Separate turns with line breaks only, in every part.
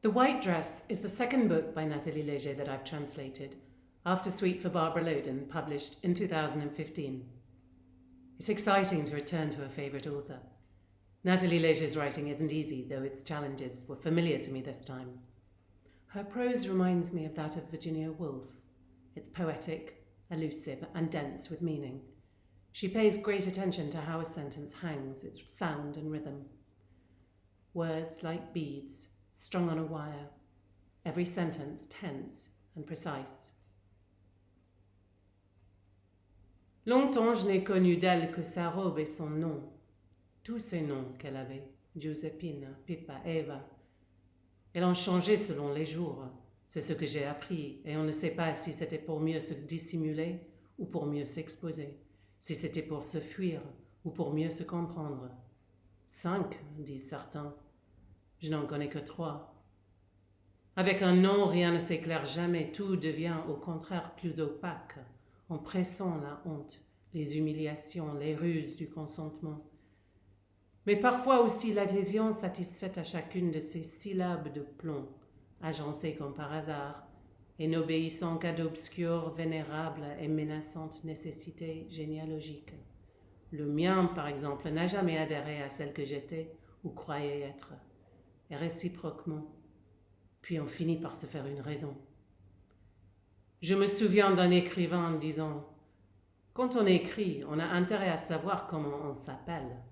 The White Dress is the second book by Nathalie Léger that I've translated, after Sweet for Barbara Loden, published in 2015. It's exciting to return to a favourite author. Nathalie Léger's writing isn't easy, though its challenges were familiar to me this time. Her prose reminds me of that of Virginia Woolf. It's poetic, elusive, and dense with meaning. She pays great attention to how a sentence hangs, its sound and rhythm. Words like beads, strung on a wire, every sentence tense and precise. Longtemps je n'ai connu d'elle que sa robe et son nom. Tous ces noms qu'elle avait, Giuseppina, Pippa, Eva. Elle en changeait selon les jours. C'est ce que j'ai appris, et on ne sait pas si c'était pour mieux se dissimuler ou pour mieux s'exposer, si c'était pour se fuir ou pour mieux se comprendre. 5, disent certains. Je n'en connais que 3. Avec un nom, rien ne s'éclaire jamais, tout devient au contraire plus opaque, en pressant la honte, les humiliations, les ruses du consentement. Mais parfois aussi l'adhésion satisfaite à chacune de ces syllabes de plomb, agencées comme par hasard, et n'obéissant qu'à d'obscures, vénérables et menaçantes nécessités généalogiques. Le mien, par exemple, n'a jamais adhéré à celle que j'étais ou croyais être, et réciproquement. Puis on finit par se faire une raison. Je me souviens d'un écrivain disant « Quand on écrit, on a intérêt à savoir comment on s'appelle. »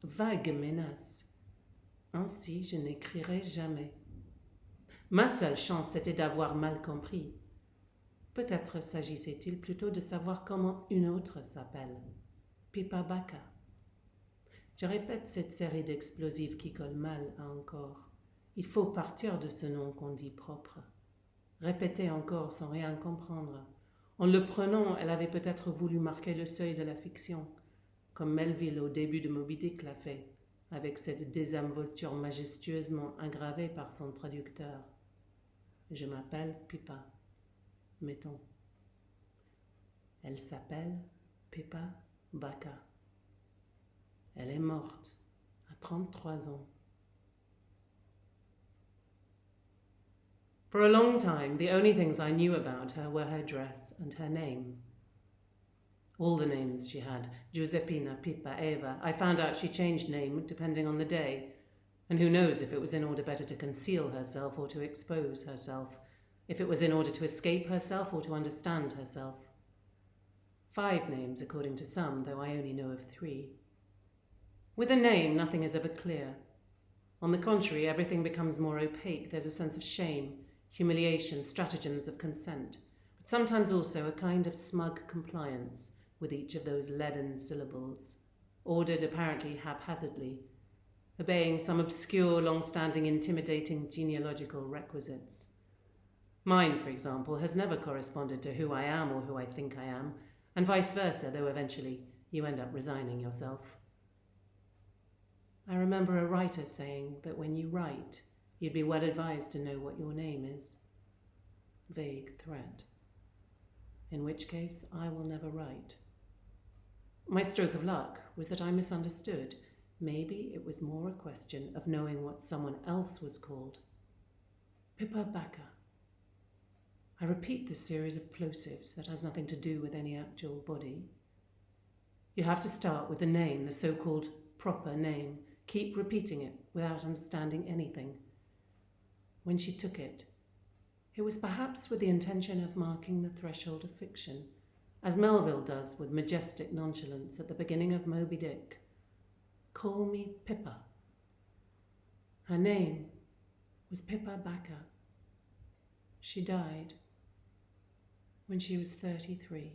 Vague menace. Ainsi, je n'écrirai jamais. Ma seule chance, c'était d'avoir mal compris. Peut-être s'agissait-il plutôt de savoir comment une autre s'appelle. Pippa Bacca. Je répète cette série d'explosifs qui collent mal à encore. Il faut partir de ce nom qu'on dit propre. Répéter encore sans rien comprendre. En le prenant, elle avait peut-être voulu marquer le seuil de la fiction, comme Melville au début de Moby Dick l'a fait, avec cette désinvolture majestueusement aggravée par son traducteur. Je m'appelle Pippa, mettons. Elle s'appelle Pippa Bacca. Elle est morte à 33 ans. For a long time, the only things I knew about her were her dress and her name. All the names she had, Giuseppina, Pippa, Eva. I found out she changed name depending on the day, and who knows if it was in order better to conceal herself or to expose herself, if it was in order to escape herself or to understand herself. 5 names, according to some, though I only know of 3. With a name, nothing is ever clear. On the contrary, everything becomes more opaque. There's a sense of shame, humiliation, stratagems of consent, but sometimes also a kind of smug compliance with each of those leaden syllables, ordered apparently haphazardly, obeying some obscure, long-standing, intimidating genealogical requisites. Mine, for example, has never corresponded to who I am or who I think I am, and vice versa, though eventually you end up resigning yourself. I remember a writer saying that when you write, you'd be well advised to know what your name is. Vague threat. In which case, I will never write. My stroke of luck was that I misunderstood. Maybe it was more a question of knowing what someone else was called. Pippa Bacca. I repeat this series of plosives that has nothing to do with any actual body. You have to start with the name, the so-called proper name. Keep repeating it without understanding anything. When she took it, it was perhaps with the intention of marking the threshold of fiction, as Melville does with majestic nonchalance at the beginning of Moby Dick. Call me Pippa. Her name was Pippa Bacca. She died when she was 33.